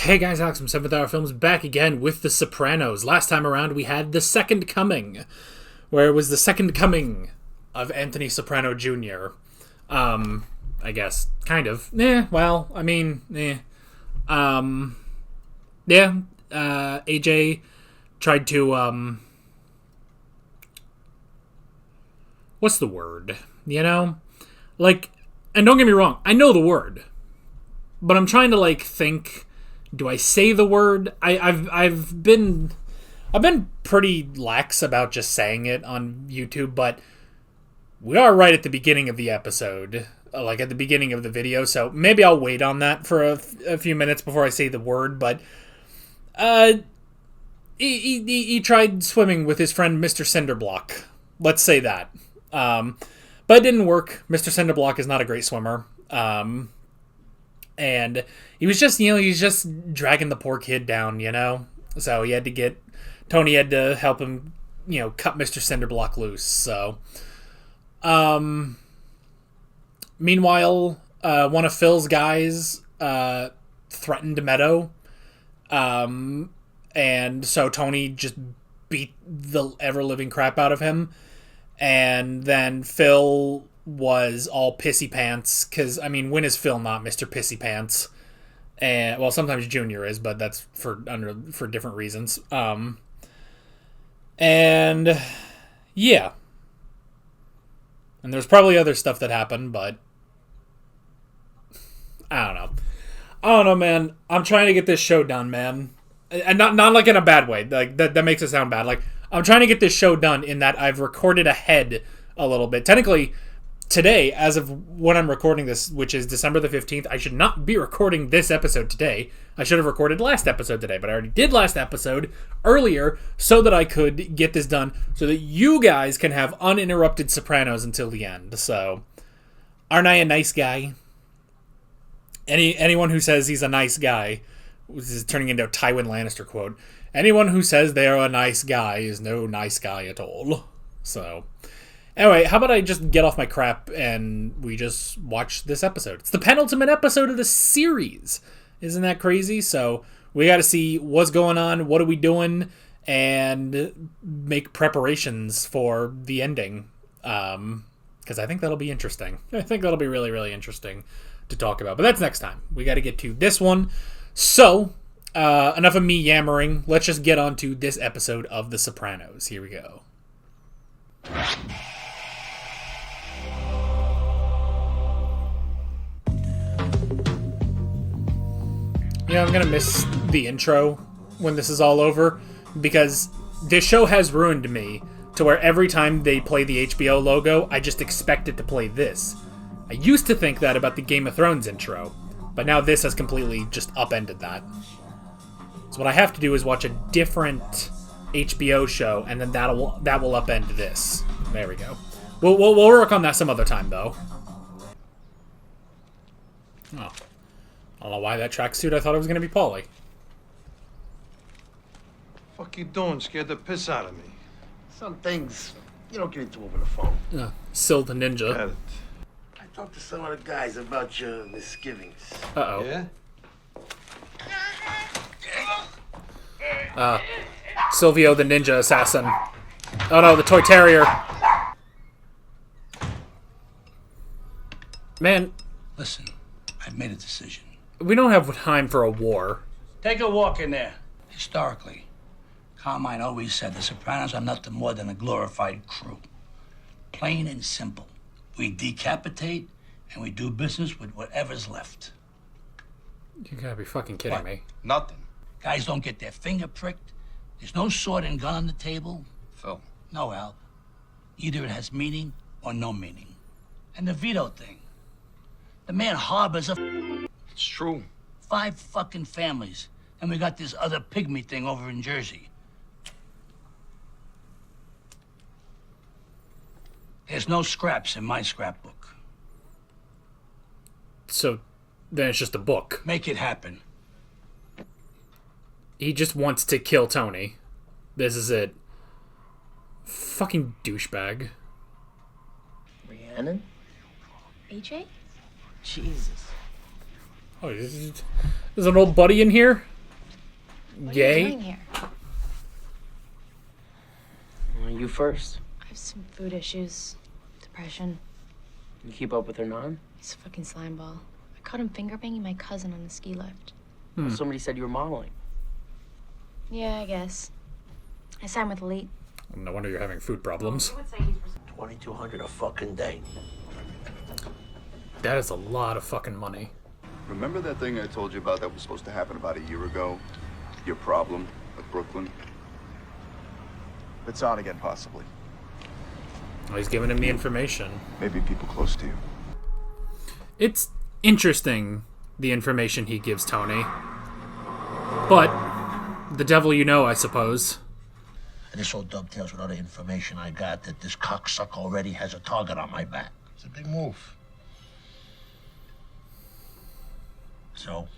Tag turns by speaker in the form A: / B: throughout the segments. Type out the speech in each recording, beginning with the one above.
A: Hey guys, Alex from 7th Hour Films back again with The Sopranos. Last time around we had The Second Coming, where it was the second coming of Anthony Soprano Jr. I guess. Kind of. AJ tried to, what's the word? And don't get me wrong, I know the word, but I'm trying to, think... Do I say the word? I've been pretty lax about just saying it on YouTube, but we are right at the beginning of the episode, at the beginning of the video, so maybe I'll wait on that for a few minutes before I say the word, but he tried swimming with his friend Mr. Cinderblock. Let's say that. But it didn't work. Mr. Cinderblock is not a great swimmer. And he was just, he's just dragging the poor kid down, So Tony had to help him, cut Mr. Cinderblock loose, so. Meanwhile, one of Phil's guys, threatened Meadow. And so Tony just beat the ever-living crap out of him. And then Phil was all pissy pants, because, when is Phil not Mr. Pissy Pants? And, well, sometimes Junior is, but that's for different reasons. And, yeah. And there's probably other stuff that happened, but I don't know, man. I'm trying to get this show done, man. And not in a bad way. That makes it sound bad. I'm trying to get this show done in that I've recorded ahead a little bit. Technically, today, as of when I'm recording this, which is December the 15th, I should not be recording this episode today. I should have recorded last episode today, but I already did last episode earlier so that I could get this done so that you guys can have uninterrupted Sopranos until the end. So, aren't I a nice guy? Anyone who says he's a nice guy, this is turning into a Tywin Lannister quote, anyone who says they're a nice guy is no nice guy at all. So... Anyway, how about I just get off my crap and we just watch this episode? It's the penultimate episode of the series. Isn't that crazy? So we got to see what's going on, what are we doing, and make preparations for the ending. Because I think that'll be interesting. I think that'll be really, really interesting to talk about. But that's next time. We got to get to this one. So, enough of me yammering. Let's just get on to this episode of The Sopranos. Here we go. I'm going to miss the intro when this is all over, because this show has ruined me to where every time they play the HBO logo, I just expect it to play this. I used to think that about the Game of Thrones intro, but now this has completely just upended that. So what I have to do is watch a different HBO show, and then that will upend this. There we go. We'll work on that some other time, though. Oh. I don't know why that tracksuit. I thought it was going to be Paulie.
B: Fuck you doing? Scared the piss out of me.
C: Some things you don't get into over the phone.
A: Sil the Ninja.
B: Got it.
C: I talked to some of the guys about your misgivings.
A: Uh-oh.
B: Yeah?
A: Silvio the Ninja Assassin. Oh no, the Toy Terrier. Man.
D: Listen, I've made a decision.
A: We don't have time for a war.
D: Take a walk in there. Historically, Carmine always said the Sopranos are nothing more than a glorified crew. Plain and simple. We decapitate and we do business with whatever's left.
A: You gotta be fucking kidding me.
B: Nothing.
D: Guys don't get their finger pricked. There's no sword and gun on the table.
B: Phil.
D: No, Al. Either it has meaning or no meaning. And the Vito thing. The man harbors
B: It's true.
D: 5 fucking families. And we got this other pygmy thing over in Jersey. There's no scraps in my scrapbook.
A: So, then it's just a book.
D: Make it happen.
A: He just wants to kill Tony. This is it. Fucking douchebag.
E: Rhiannon?
F: AJ?
E: Jesus.
A: Oh, there's an old buddy in here?
E: What are
A: Yay.
E: you doing here?
F: You first.
E: I have some food issues, depression.
F: You keep up with her non?
E: He's a fucking slime ball. I caught him finger banging my cousin on the ski lift.
F: Somebody said you were modeling.
E: Yeah, I guess. I signed with Elite.
A: No wonder you're having food problems.
C: 2,200 a fucking day.
A: That is a lot of fucking money.
G: Remember that thing I told you about that was supposed to happen about a year ago? Your problem with Brooklyn? It's on again, possibly.
A: Oh, he's giving him the information.
G: Maybe people close to you.
A: It's interesting, the information he gives Tony. But, the devil you know, I suppose.
C: And this all dovetails with other information I got that this cocksucker already has a target on my back. It's a big move. So,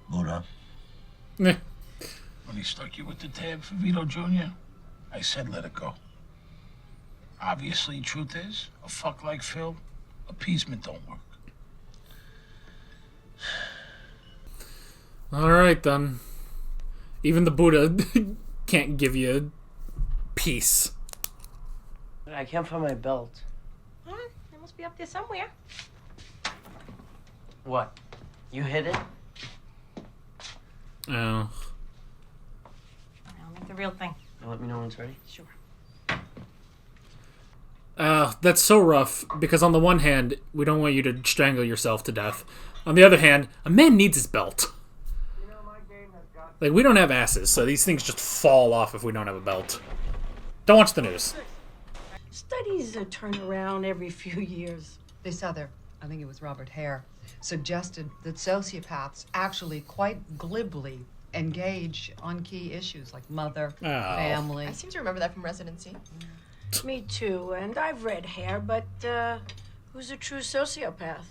C: Buddha.
A: Eh.
D: When he stuck you with the tab for Vito Jr., I said let it go. Obviously, truth is, a fuck like Phil, appeasement don't work.
A: Alright then. Even the Buddha can't give you peace.
F: I can't find my belt.
E: It must be up there somewhere.
F: What? You hid it?
A: Oh.
E: I'll make the real thing.
F: Now let me know when it's ready.
E: Sure.
A: That's so rough, because on the one hand, we don't want you to strangle yourself to death. On the other hand, a man needs his belt. Like, we don't have asses, so these things just fall off if we don't have a belt. Don't watch the news.
H: Studies turn around every few years.
I: This other, I think it was Robert Hare, suggested that sociopaths actually quite glibly engage on key issues like mother, family.
E: I seem to remember that from residency.
H: Me too, and I've read Hare, but who's a true sociopath?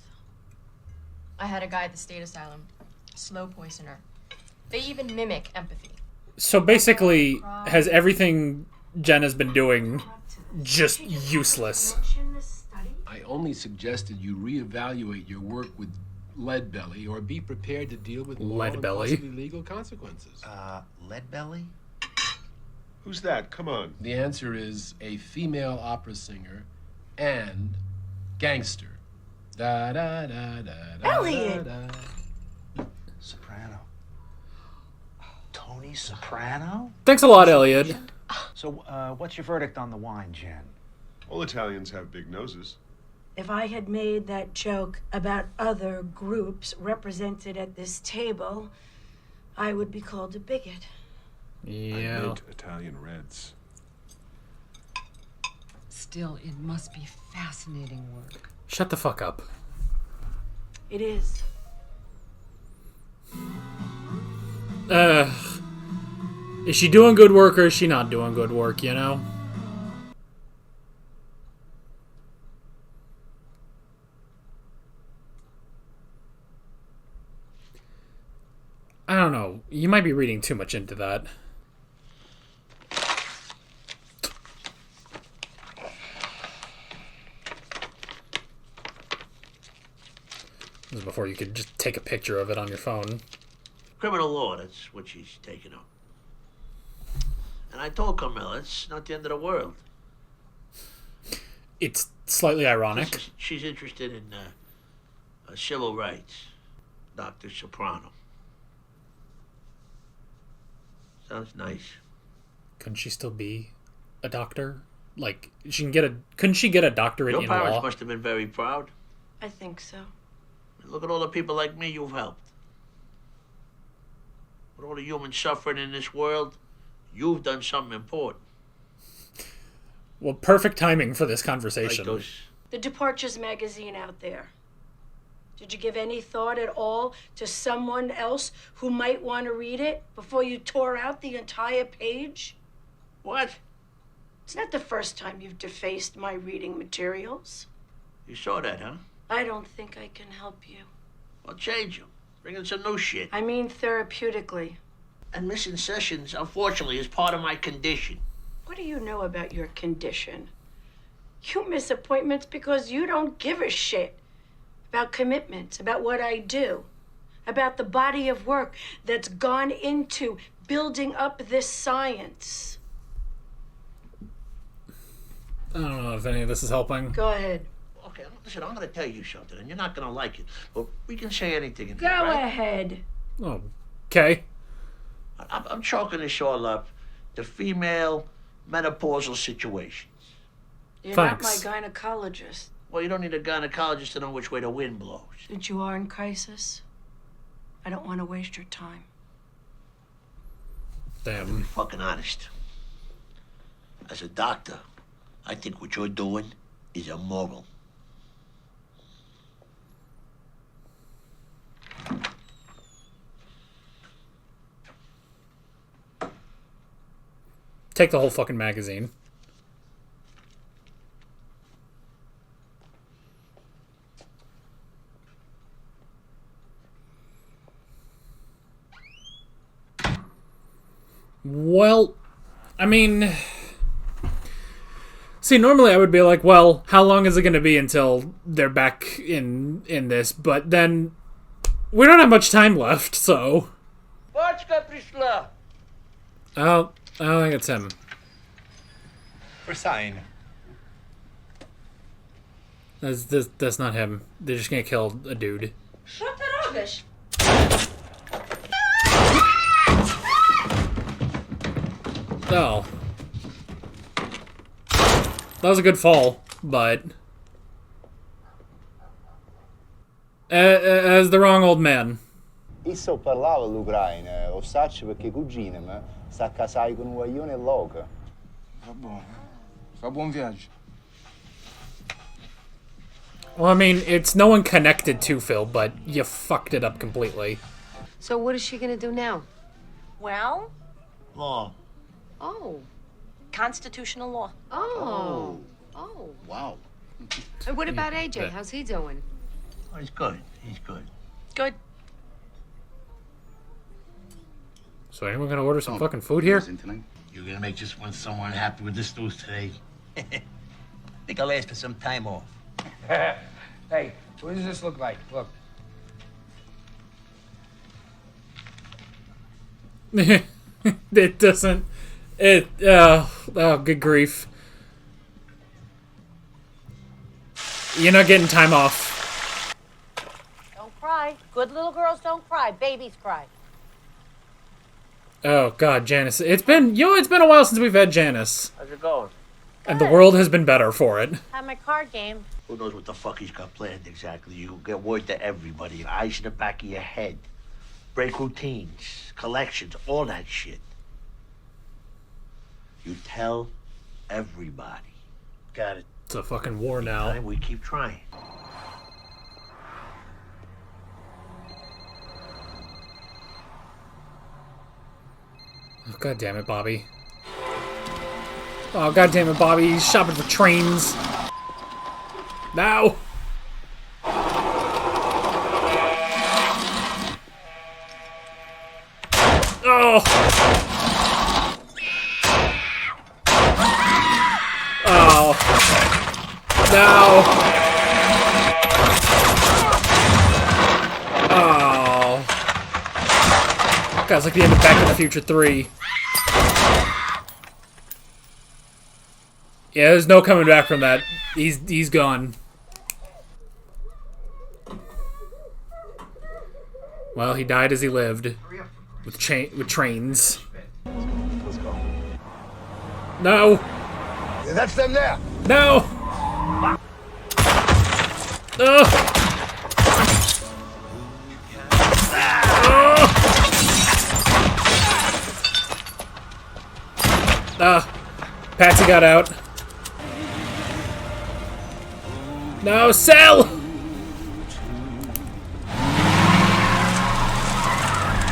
E: I had a guy at the state asylum. Slow poisoner. They even mimic empathy.
A: So basically, has everything Jen has been doing just useless?
J: I only suggested you reevaluate your work with Leadbelly or be prepared to deal with moral and
A: Leadbelly?
J: possibly legal consequences.
C: Leadbelly?
B: Who's that? Come on.
J: The answer is a female opera singer and gangster. Da da da da da.
H: Elliot!
J: Da.
C: Soprano. Tony Soprano?
A: Thanks a lot, Elliot.
K: So, what's your verdict on the wine, Jen?
B: All Italians have big noses.
H: If I had made that joke about other groups represented at this table, I would be called a bigot.
B: I
A: Yeah.
B: meant Italian Reds.
I: Still, it must be fascinating work.
A: Shut the fuck up.
H: It is.
A: Is she doing good work or is she not doing good work, you know? I don't know. You might be reading too much into that. This is before you could just take a picture of it on your phone.
C: Criminal law, that's what she's taking up. And I told Carmela it's not the end of the world.
A: It's slightly ironic.
C: She's interested in civil rights. Dr. Soprano. Sounds nice.
A: Couldn't she still be a doctor? Like, couldn't she get a doctorate
C: Your
A: in
C: parents
A: law?
C: must have been very proud.
H: I think so.
C: Look at all the people like me you've helped. With all the human suffering in this world, you've done something important.
A: Well, perfect timing for this
C: Like
A: conversation.
C: those.
H: The Departures magazine out there. Did you give any thought at all to someone else who might want to read it before you tore out the entire page?
C: What?
H: It's not the first time you've defaced my reading materials.
C: You saw that, huh?
H: I don't think I can help you.
C: Well, change them. Bring in some new shit.
H: I mean therapeutically.
C: And missing sessions, unfortunately, is part of my condition.
H: What do you know about your condition? You miss appointments because you don't give a shit about commitments, about what I do. about the body of work that's gone into building up this science.
A: I don't know if any of this is helping.
H: Go ahead.
C: Okay, listen, I'm gonna tell you something, and you're not gonna like it, but we can say anything in
H: Go
C: here, right?
H: ahead.
A: Oh, okay.
C: I'm chalking this all up to female menopausal situations.
H: You're
A: Thanks.
H: not my gynecologist.
C: Well, you don't need a gynecologist to know which way the wind blows.
H: Since you are in crisis, I don't want to waste your time.
A: Damn.
C: Fucking honest. As a doctor, I think what you're doing is immoral.
A: Take the whole fucking magazine. Well, I mean, see, normally I would be like, well, how long is it going to be until they're back in this? But then we don't have much time left, so I don't think it's him.
K: For sign.
A: That's not him. They're just gonna kill a dude.
H: Що ти робиш?
A: Oh. That was a good fall, but... as the wrong old man.
L: Io parlavo all'Ucraina, lo saccio perché cugina mi sta a casare con un guaglione loca.
J: Va buon. Fa buon viaggio.
A: Well, I mean, it's no one connected to Phil, but you fucked it up completely.
M: So what is she gonna do now?
N: Well,
C: Law.
M: Oh.
N: constitutional law.
M: Oh. Oh.
C: Wow.
M: And what about AJ?
A: Yeah.
M: How's he doing?
C: Oh, he's good. He's good.
N: Good.
A: So anyone gonna order some fucking food here?
C: You're gonna make just one someone happy with this news today. Think I'll ask for some time off.
J: Hey, what does this look like? Look.
A: It doesn't... oh, good grief. You're not getting time off.
N: Don't cry. Good little girls don't cry. Babies cry.
A: Oh, God, Janice. It's been a while since we've had Janice.
C: How's it going?
A: And the world has been better for it.
N: Have my card game.
C: Who knows what the fuck he's got planned exactly? You get word to everybody. Eyes in the back of your head. Break routines, collections, all that shit. You tell everybody. Got it.
A: It's a fucking war now.
C: Time we keep trying.
A: Oh, God damn it, Bobby. Oh, God damn it, Bobby. He's shopping for trains. Now! Oh! Oh. No! Oh. Guys, like the end of Back to the Future 3. Yeah, there's no coming back from that. He's gone. Well, he died as he lived. With trains.
L: Let's go.
A: No!
L: That's them there!
A: No! Ugh! Patsy got out. No, sell!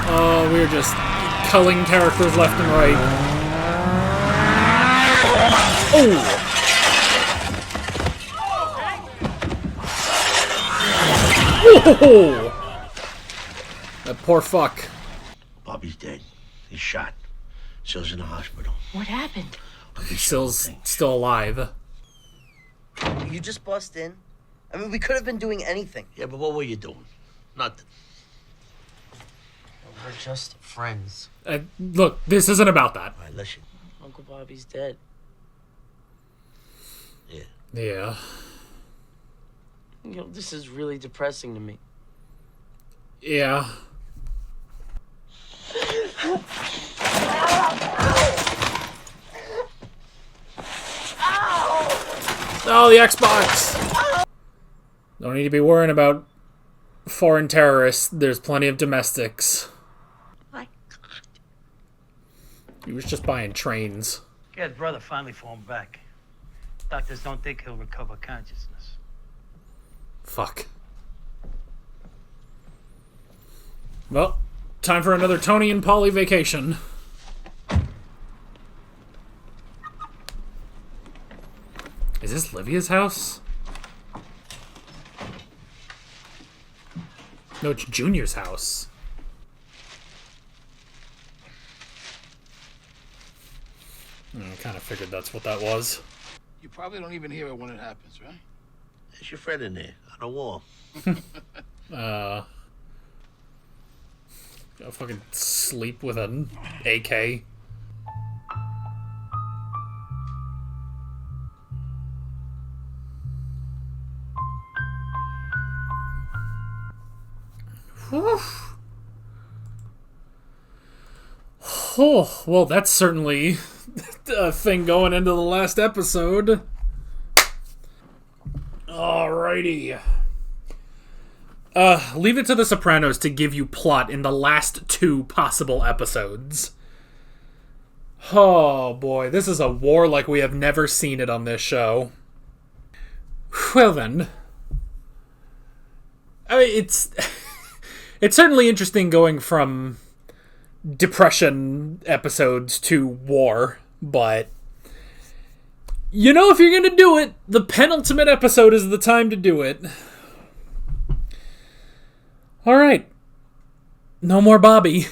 A: Oh, we're just culling characters left and right. Oh! Whoa! That poor fuck.
C: Bobby's dead. He's shot. Sill's in the hospital.
M: What happened?
A: Sill's still alive.
F: You just bust in? I mean, we could have been doing anything.
C: Yeah, but what were you doing? Nothing. We're just friends.
A: Look, this isn't about that.
C: All right, listen.
F: Uncle Bobby's dead.
C: Yeah.
A: Yeah.
F: You know, this is really depressing to me.
A: Yeah. Oh, the Xbox! Don't need to be worrying about foreign terrorists. There's plenty of domestics.
C: My God.
A: He was just buying trains.
O: His brother finally formed back. Doctors don't think he'll recover consciousness.
A: Fuck. Well, time for another Tony and Polly vacation. Is this Livia's house? No, it's Junior's house. I kind of figured that's what that was.
P: You probably don't even hear it when it happens, right?
C: There's your friend in there on the wall.
A: I'll fucking sleep with an AK. Whew. Oh, well, that's certainly a thing going into the last episode. Alrighty. Leave it to the Sopranos to give you plot in the last 2 possible episodes. Oh boy, this is a war like we have never seen it on this show. Well then. I mean, it's certainly interesting going from depression episodes to war, but you know, if you're gonna do it, the penultimate episode is the time to do it. Alright. No more Bobby.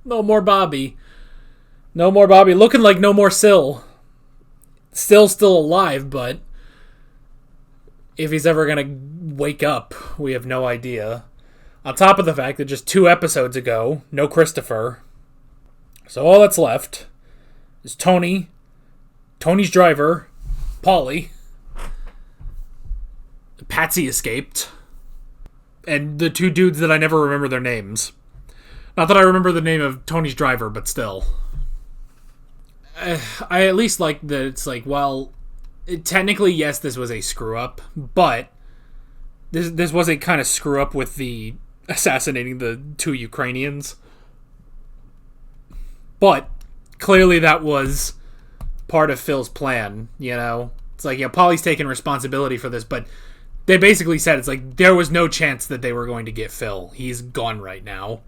A: No more Bobby. No more Bobby. Looking like no more Syl. Still alive, but if he's ever gonna wake up, we have no idea. On top of the fact that just 2 episodes ago, no Christopher. So all that's left is Tony, Tony's driver, Polly. Patsy escaped. And the 2 dudes that I never remember their names. Not that I remember the name of Tony's driver, but still. I at least like that it's like, well, technically, yes, this was a screw-up, but this was a kind of screw-up with the assassinating the 2 Ukrainians. But clearly that was part of Phil's plan, you know? It's like, yeah, Polly's taking responsibility for this, but they basically said it's like there was no chance that they were going to get Phil. He's gone right now.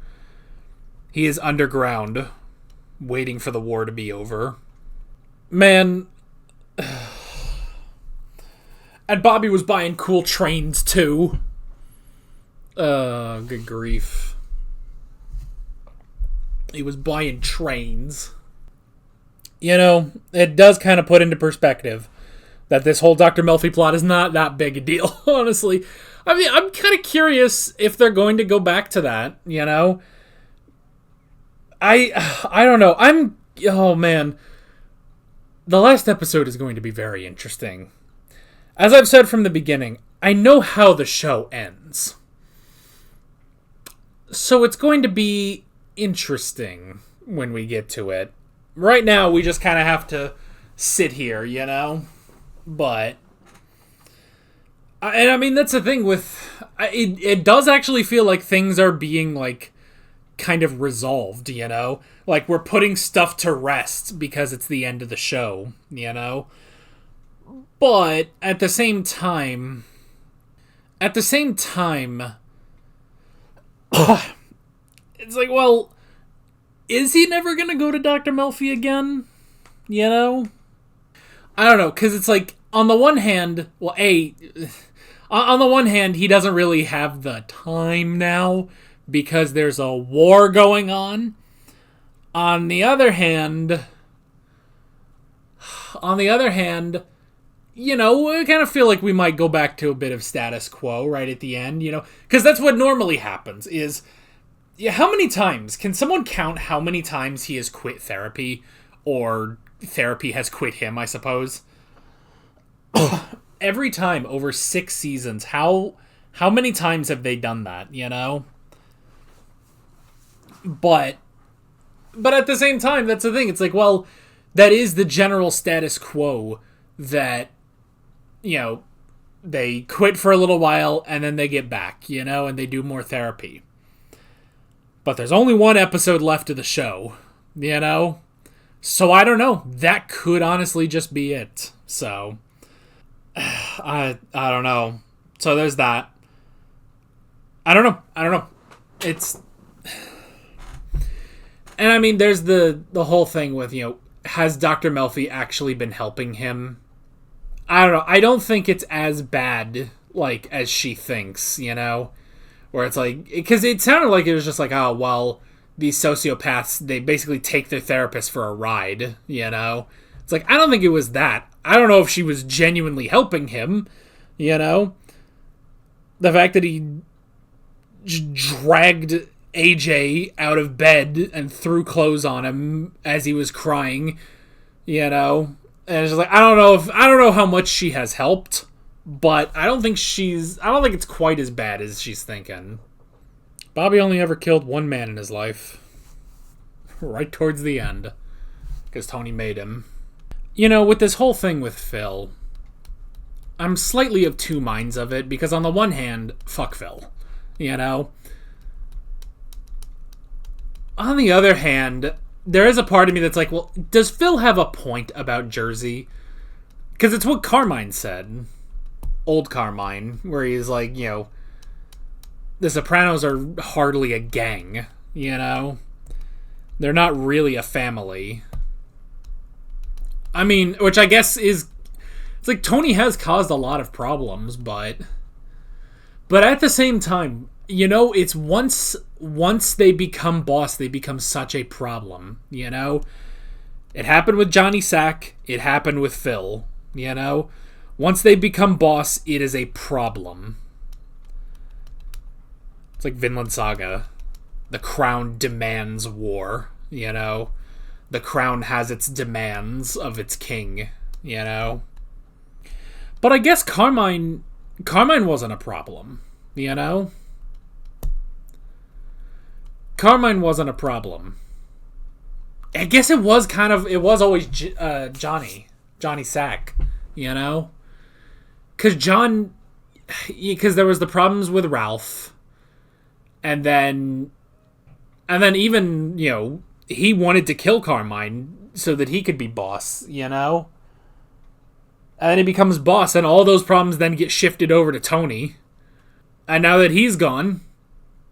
A: He is underground, waiting for the war to be over. Man. And Bobby was buying cool trains too. Good grief. He was buying trains. You know, it does kind of put into perspective that this whole Dr. Melfi plot is not that big a deal, honestly. I mean, I'm kind of curious if they're going to go back to that, you know? I don't know. Oh man. The last episode is going to be very interesting. As I've said from the beginning, I know how the show ends. So it's going to be interesting when we get to it. Right now, we just kind of have to sit here, you know? But, and I mean, that's the thing with, it does actually feel like things are being, like, kind of resolved, you know? Like, we're putting stuff to rest because it's the end of the show, you know? But, at the same time, it's like, well, is he never gonna go to Dr. Melfi again? You know? I don't know, because it's like, on the one hand, well, on the one hand, he doesn't really have the time now because there's a war going on. On the other hand, you know, I kind of feel like we might go back to a bit of status quo right at the end, you know, because that's what normally happens is Yeah, how many times? Can someone count how many times he has quit therapy? Or therapy has quit him, I suppose? Every time over 6 seasons, how many times have they done that, you know? But at the same time, that's the thing. It's like, well, that is the general status quo that, you know, they quit for a little while and then they get back, you know, and they do more therapy. But there's only one episode left of the show, you know? So I don't know. That could honestly just be it. So I don't know. So there's that. I don't know. It's... And I mean, there's the whole thing with, you know, has Dr. Melfi actually been helping him? I don't know. I don't think it's as bad, like, as she thinks, you know? Where it's like, because it sounded like it was just like, oh, well, these sociopaths, they basically take their therapist for a ride, you know? It's like, I don't think it was that. I don't know if she was genuinely helping him, you know? The fact that he dragged AJ out of bed and threw clothes on him as he was crying, you know? And it's just like, I don't know how much she has helped. But I don't think it's quite as bad as she's thinking. Bobby only ever killed one man in his life. Right towards the end. Because Tony made him. You know, with this whole thing with Phil, I'm slightly of two minds of it. Because on the one hand, fuck Phil. You know? On the other hand, there is a part of me that's like, well, does Phil have a point about Jersey? Because it's what Carmine said. Old Carmine, where he's like, you know, the Sopranos are hardly a gang, you know? They're not really a family. I mean, which I guess is... It's like, Tony has caused a lot of problems, but at the same time, you know, it's once they become boss, they become such a problem, you know? It happened with Johnny Sack. It happened with Phil, you know? Once they become boss, it is a problem. It's like Vinland Saga. The crown demands war, you know? The crown has its demands of its king, you know? But I guess Carmine wasn't a problem, you know? Carmine wasn't a problem. I guess it was always Johnny Sack, you know? Because there was the problems with Ralph, and then even, you know, he wanted to kill Carmine so that he could be boss, you know? And then he becomes boss, and all those problems then get shifted over to Tony. And now that he's gone,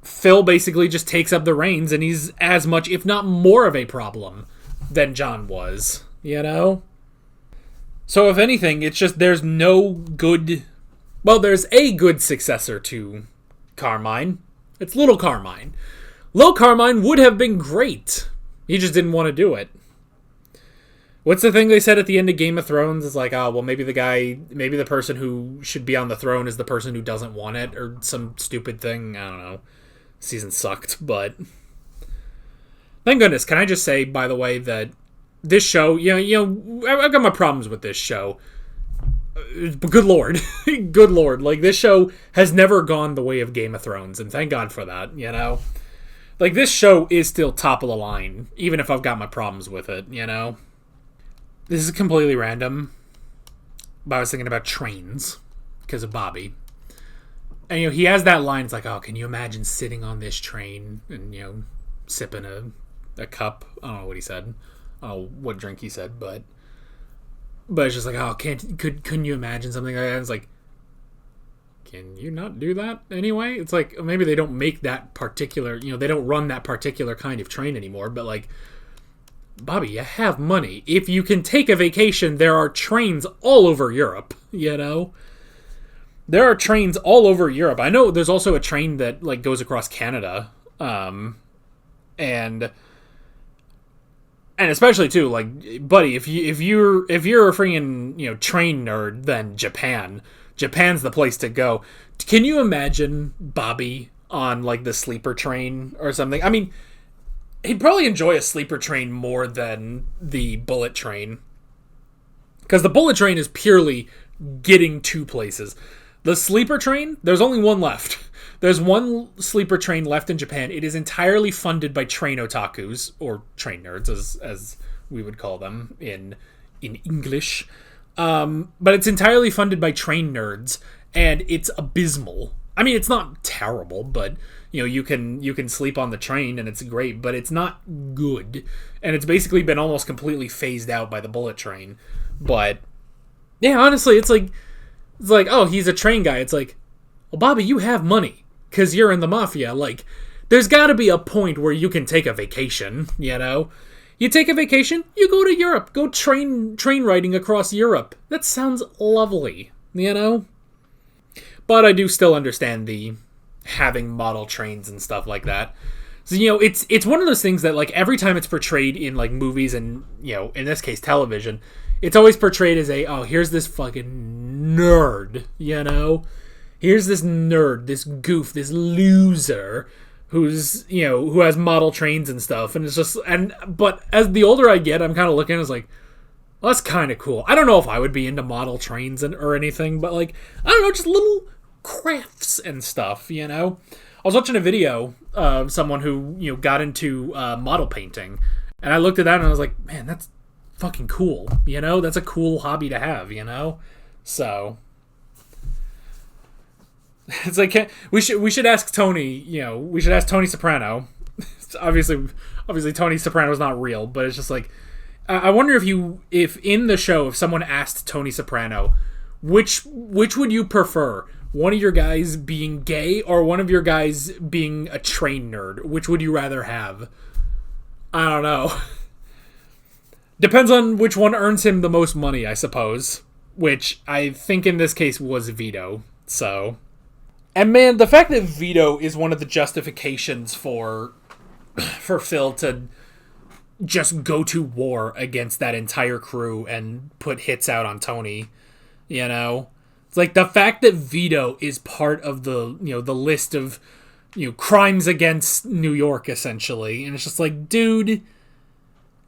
A: Phil basically just takes up the reins, and he's as much, if not more of a problem than John was, you know? So if anything, it's just there's no good... Well, there's a good successor to Carmine. It's Little Carmine. Little Carmine would have been great. He just didn't want to do it. What's the thing they said at the end of Game of Thrones? It's like, oh, well, maybe the person who should be on the throne is the person who doesn't want it, or some stupid thing. I don't know. Season sucked, but... Thank goodness. Can I just say, by the way, that this show, you know, I've got my problems with this show. But good lord. Good lord. Like, this show has never gone the way of Game of Thrones, and thank God for that, you know? Like, this show is still top of the line, even if I've got my problems with it, you know? This is completely random, but I was thinking about trains, because of Bobby. And, you know, he has that line, it's like, oh, can you imagine sitting on this train and, you know, sipping a cup? I don't know what he said. I don't know what drink he said, but it's just like, oh, couldn't you imagine something like that? And it's like, can you not do that anyway? It's like, maybe they don't make that particular, you know, they don't run that particular kind of train anymore, but like, Bobby, you have money. If you can take a vacation, there are trains all over Europe, you know? There are trains all over Europe. I know there's also a train that, like, goes across Canada, and especially too, like, buddy, if you're a freaking, you know, train nerd, then Japan's the place to go. Can you imagine Bobby on like the sleeper train or something. I mean, he'd probably enjoy a sleeper train more than the bullet train. Because the bullet train is purely getting to places. The sleeper train, there's only one left. There's one sleeper train left in Japan. It is entirely funded by train otakus, or train nerds, as we would call them in English. But it's entirely funded by train nerds, and it's abysmal. I mean, it's not terrible, but you can sleep on the train and it's great, but it's not good. And it's basically been almost completely phased out by the bullet train. But yeah, honestly, it's like, oh, he's a train guy. It's like, well, Bobby, you have money because you're in the mafia. Like, there's got to be a point where you can take a vacation, You take a vacation, you go to Europe, go train riding across Europe. That sounds lovely, But I do still understand the having model trains and stuff like that. So, it's one of those things that, like, every time it's portrayed in, like, movies and, in this case, television, it's always portrayed as here's this fucking nerd, Here's this nerd, this goof, this loser who's, who has model trains and stuff. And it's just, but as the older I get, I'm kind of looking as like, well, that's kind of cool. I don't know if I would be into model trains or anything, but like, I don't know, just little crafts and stuff, I was watching a video of someone who, got into model painting, and I looked at that and I was like, man, that's fucking cool, That's a cool hobby to have, So it's like we should ask Tony, we should ask Tony Soprano. obviously Tony Soprano's not real, but it's just like I wonder if in the show, if someone asked Tony Soprano, which would you prefer? One of your guys being gay or one of your guys being a train nerd? Which would you rather have? I don't know. Depends on which one earns him the most money, I suppose. Which I think in this case was Vito. So, and man, the fact that Vito is one of the justifications for Phil to just go to war against that entire crew and put hits out on Tony, It's like the fact that Vito is part of the, the list of, crimes against New York, essentially. And it's just like, dude,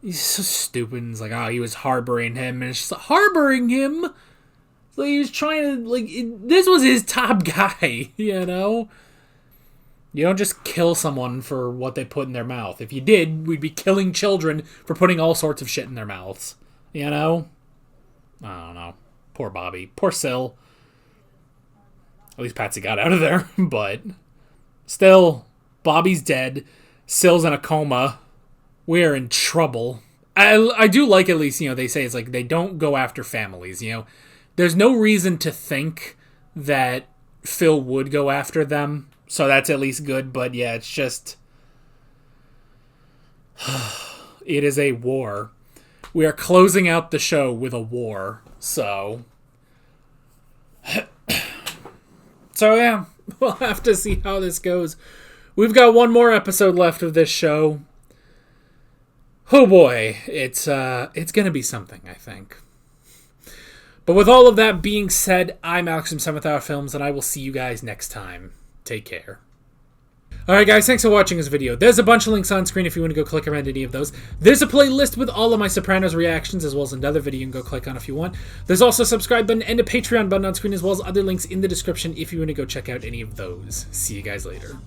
A: he's so stupid. And it's like, he was harboring him. And it's just like, harboring him? It's like he was trying to, this was his top guy, You don't just kill someone for what they put in their mouth. If you did, we'd be killing children for putting all sorts of shit in their mouths. I don't know. Poor Bobby. Poor Sil. At least Patsy got out of there. But still, Bobby's dead. Sil's in a coma. We're in trouble. I do like, at least, they say it's like they don't go after families, There's no reason to think that Phil would go after them. So that's at least good. But yeah, it's just... it is a war. We are closing out the show with a war. So... So yeah, we'll have to see how this goes. We've got one more episode left of this show. Oh boy, it's gonna be something, I think. But with all of that being said, I'm Alex from 7th Hour Films, and I will see you guys next time. Take care. Alright guys, thanks for watching this video. There's a bunch of links on screen if you want to go click around any of those. There's a playlist with all of my Sopranos reactions, as well as another video you can go click on if you want. There's also a subscribe button and a Patreon button on screen, as well as other links in the description if you want to go check out any of those. See you guys later.